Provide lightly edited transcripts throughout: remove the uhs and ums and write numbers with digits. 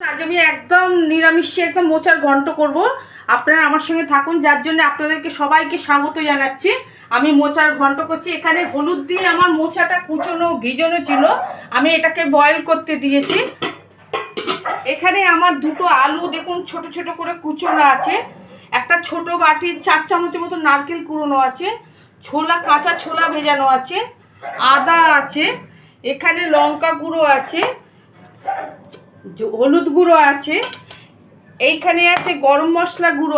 আজ আমি একদম নিরামিষে একদম মোচার ঘন্ট করব। আপনারা আমার সঙ্গে থাকুন, যার জন্য আপনাদেরকে সবাইকে স্বাগত জানাচ্ছি। আমি মোচার ঘন্ট করছি। এখানে হলুদ দিয়ে আমার মোচাটা কুচোনো ভিজানো ছিল, আমি এটাকে বয়েল করতে দিয়েছি। এখানে আমার দুটো আলু দেখুন ছোট ছোট করে কুচোনো আছে। একটা ছোট বাটির 4 চামচের মতো নারকেল কুড়োনো আছে। ছোলা, কাঁচা ছোলা ভেজানো আছে। আদা আছে। এখানে লঙ্কা গুঁড়ো আছে, হলুদ গুঁড়ো আছে। এইখানে আছে গরম মশলা গুঁড়ো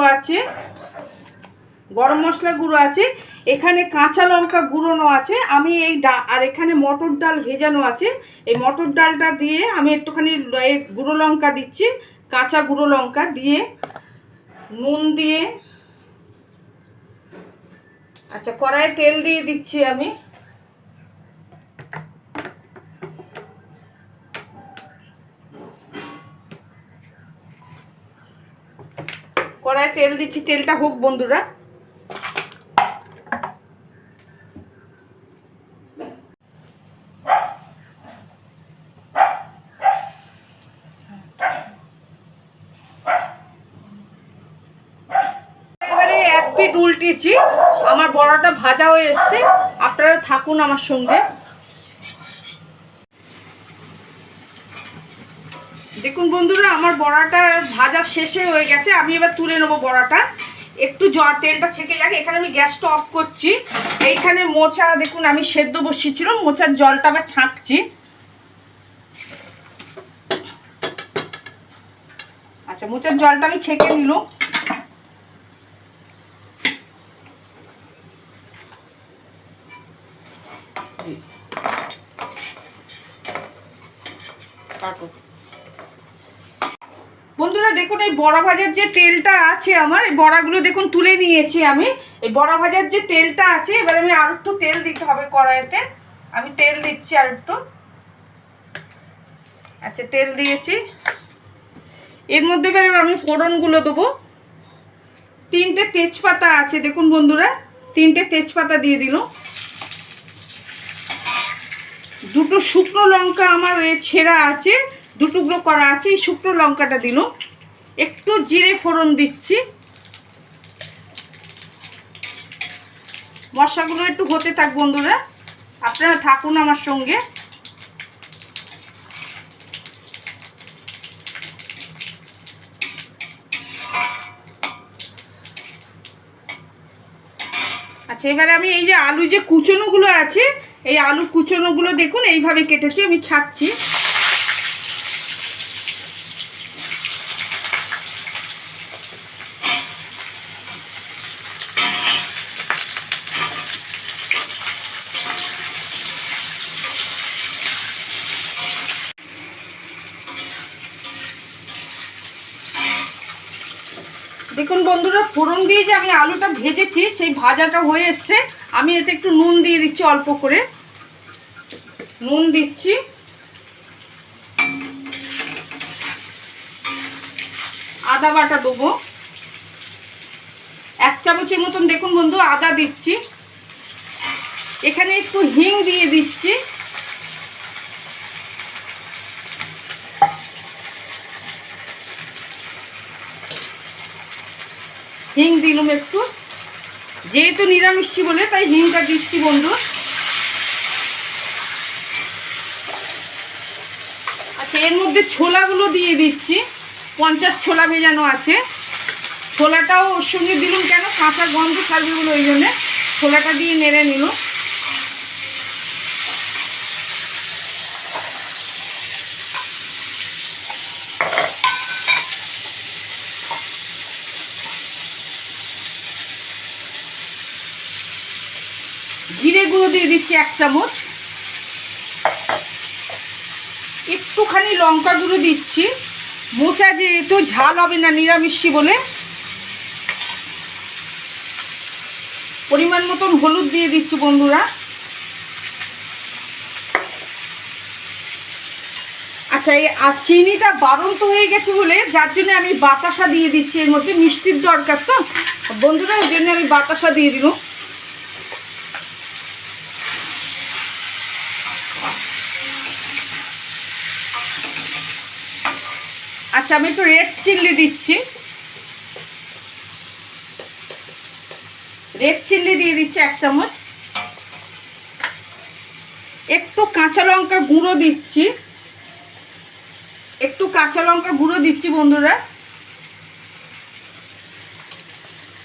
আছে, এখানে কাঁচা লঙ্কা গুঁড়োনো আছে। আমি এই আর এখানে মটর ডাল ভেজানো আছে। এই মটর ডালটা দিয়ে আমি একটুখানি গুঁড়ো লঙ্কা দিচ্ছি, কাঁচা গুঁড়ো লঙ্কা দিয়ে, নুন দিয়ে। আচ্ছা, কড়াইয়ে তেল দিয়ে দিচ্ছি আমি। কড়াইয়ে তেল দিচ্ছি, তেলটা হোক বন্ধুরা। উল্টিয়েছি, আমার বড়াটা ভাজা হয়ে এসছে। আপনারা থাকুন আমার সঙ্গে। দেখুন বন্ধুরা, আমার বড়াটা ভাজা শেষে হয়ে গেছে। আমি এবার তুলে নেবো বড়াটা। একটু তেলটা ছেঁকে যাক। এখানে আমি গ্যাসটা অফ করছি। এইখানে মোচা দেখুন আমি সেদ্ধ বসিয়েছিলাম, মোচার জলটা আবার ছাঁকছি। আচ্ছা, মোচার জলটা আমি ছেঁকে নিলাম। বন্ধুরা দেখুন, এই বড়া ভাজার যে তেলটা আছে আমার, এই বড়াগুলো দেখুন তুলে নিয়েছি আমি। এই বড়া ভাজার যে তেলটা আছে, এবার আমি আর একটু তেল দিতে হবে কড়াইতে। আমি তেল দিচ্ছি আর একটু। আচ্ছা, তেল দিয়েছি। এর মধ্যে এবার আমি ফোড়নগুলো দেবো। 3টে তেজপাতা আছে দেখুন বন্ধুরা, 3টে তেজপাতা দিয়ে দিল। 2টো শুকনো লঙ্কা আমার ছেঁড়া আছে, 2 টুকরো করা আছে, এই শুকনো লঙ্কাটা দিল। একটু জিরে ফোড়ন দিচ্ছি। মশলাগুলো একটু হতে থাক বন্ধুরা, আপনারা থাকুন আমার সঙ্গে। আচ্ছা, এবারে আমি এই যে আলু যে কুচনোগুলো আছে, এই আলু কুচনোগুলো দেখুন এইভাবে কেটেছি, আমি ছাড়ছি। দেখুন বন্ধুরা, ফোড়ন দিয়ে যে আমি আলুটা ভেজেছি, সেই ভাজাটা হয়ে এসছে। আমি এতে একটু নুন দিয়ে দিচ্ছি, অল্প করে নুন দিচ্ছি। আদা বাটা দেবো 1 চামচের মতন। দেখুন বন্ধু, আদা দিচ্ছি। এখানে একটু হিং দিয়ে দিচ্ছি। হিং দিলাম একটু, যেহেতু নিরামিষি বলে তাই হিংটা দিচ্ছি বন্ধু। আচ্ছা, এর মধ্যে ছোলাগুলো দিয়ে দিচ্ছি। 50 ছোলা ভেজানো আছে। ছোলাটাও ওর সঙ্গে দিলাম, কেন কাঁচা গন্ধ ছাড়বে বলে, ওই জন্যে ছোলাটা দিয়ে নেড়ে নিল। জিরে গুঁড়ো দিয়ে দিচ্ছি 1 চামচ। একটুখানি লঙ্কা গুঁড়ো দিচ্ছি। মোচা যেহেতু ঝাল হবে না নিরামিষি বলে। পরিমাণ মতন হলুদ দিয়ে দিচ্ছি বন্ধুরা। আচ্ছা, এই চিনিটা বাড়ন্ত হয়ে গেছে বলে, যার জন্য আমি বাতাসা দিয়ে দিচ্ছি। এর মধ্যে মিষ্টির দরকার তো বন্ধুরা, ওই জন্য আমি বাতাসা দিয়ে দিলাম। আচ্ছা আমি একটু রেড চিল্লি দিচ্ছি, রেড চিল্লি দিয়ে দিচ্ছি 1 চামচ। একটু কাঁচা লঙ্কা গুঁড়ো দিচ্ছি, একটু কাঁচা লঙ্কা গুঁড়ো দিচ্ছি বন্ধুরা।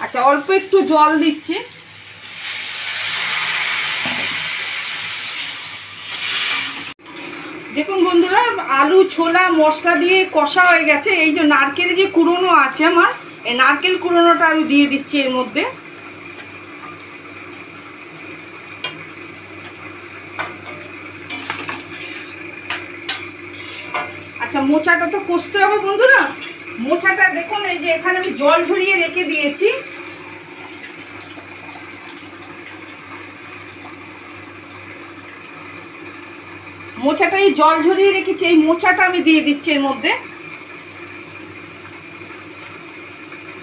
আচ্ছা অল্প একটু জল দিচ্ছি। দেখুন বন্ধুরা আলু ছোলা মশলা দিয়ে কষা হয়ে গেছে। এই যে নারকেল যে কুড়োনো আছে আমার, এই নারকেল কুড়োনোটা আমি দিয়ে দিচ্ছি এর মধ্যে। আচ্ছা মোচাটা তো কষতে হবে বন্ধুরা। মোচাটা দেখুন এই যে এখানে আমি জল ঝরিয়ে রেখে দিয়েছি। মোচাটা এই জল ঝরিয়ে রেখেছি, এই মোচাটা আমি দিয়ে দিচ্ছি এর মধ্যে।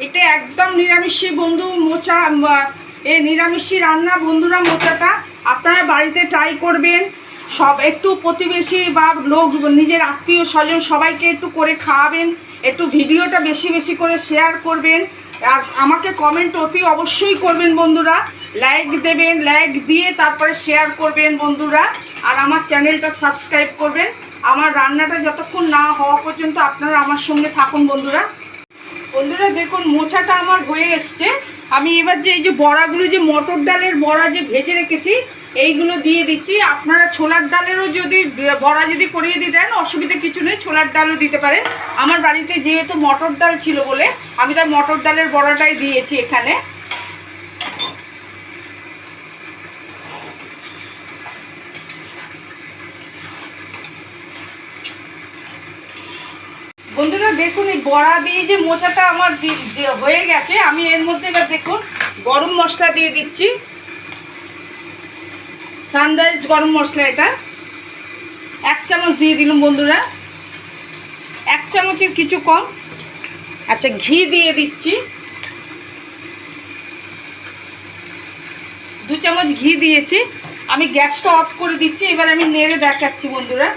এটা একদম নিরামিষী বন্ধু মোচা, এই নিরামিষী রান্না বন্ধুরা। মোচাটা আপনারা বাড়িতে ট্রাই করবেন, সব একটু প্রতিবেশী বা লোক নিজের আত্মীয় স্বজন সবাইকে একটু করে খাওয়াবেন, একটু ভিডিওটা বেশি বেশি করে শেয়ার করবেন, আর আমাকে কমেন্ট অতি অবশ্যই করবেন বন্ধুরা। লাইক দেবেন, লাইক দিয়ে তারপরে শেয়ার করবেন বন্ধুরা। আর আমার চ্যানেলটা সাবস্ক্রাইব করবেন। আমার রান্নাটা যতক্ষণ না হওয়া পর্যন্ত আপনারা আমার সঙ্গে থাকুন বন্ধুরা। বন্ধুরা দেখুন মোচাটা আমার হয়ে এসছে। আমি এবার যে এই যে বড়াগুলো, যে মটর ডালের বড়া যে ভেজে রেখেছি এইগুলো দিয়ে দিচ্ছি। আপনারা ছোলার ডালেরও যদি বড়া যদি করিয়ে দিয়ে দেন অসুবিধা কিছু নেই, ছোলার ডালও দিতে পারেন। আমার বাড়িতে যেহেতু মটর ডাল ছিল বলে আমি তার মটর ডালের বড়াটাই দিয়েছি এখানে। বন্ধুরা দেখুন এই বড়া দিয়ে যে মোচাটা আমার হয়ে গেছে, আমি এর মধ্যে এবার দেখুন গরম মশলা দিয়ে দিচ্ছি। সানরাইজ গরম মশলা এটা 1 চামচ দিয়ে দিলাম বন্ধুরা, 1 চামচের কিছু কম। আচ্ছা ঘি দিয়ে দিচ্ছি, 2 চামচ ঘি দিয়েছি। আমি গ্যাসটা অফ করে দিচ্ছি। এবার আমি নেড়ে দেখাচ্ছি বন্ধুরা।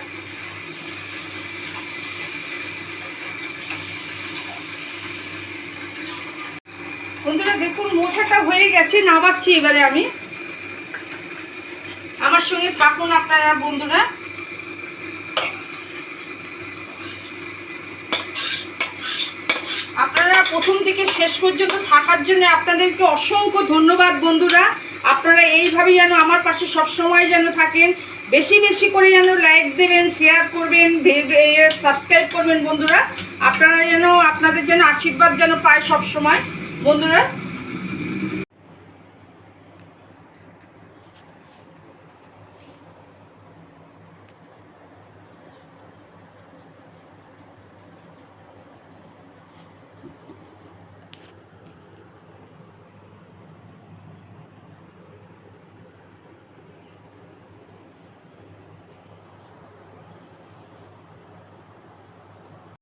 বন্ধুরা দেখুন মোচাটা হয়ে গেছে, নামাচ্ছি এবারে আমি। আমার সঙ্গে থাকুন আপনারা বন্ধুরা। আপনারা প্রথম থেকে শেষ পর্যন্ত থাকার জন্য আপনাদেরকে অসংখ্য ধন্যবাদ বন্ধুরা। আপনারা এইভাবেই যেন আমার পাশে সবসময় যেন থাকেন, বেশি বেশি করে যেন লাইক দেবেন, শেয়ার করবেন, সাবস্ক্রাইব করবেন বন্ধুরা। আপনারা যেন আপনাদের যেন আশীর্বাদ যেন পায় সব সময় বন্ধুরা।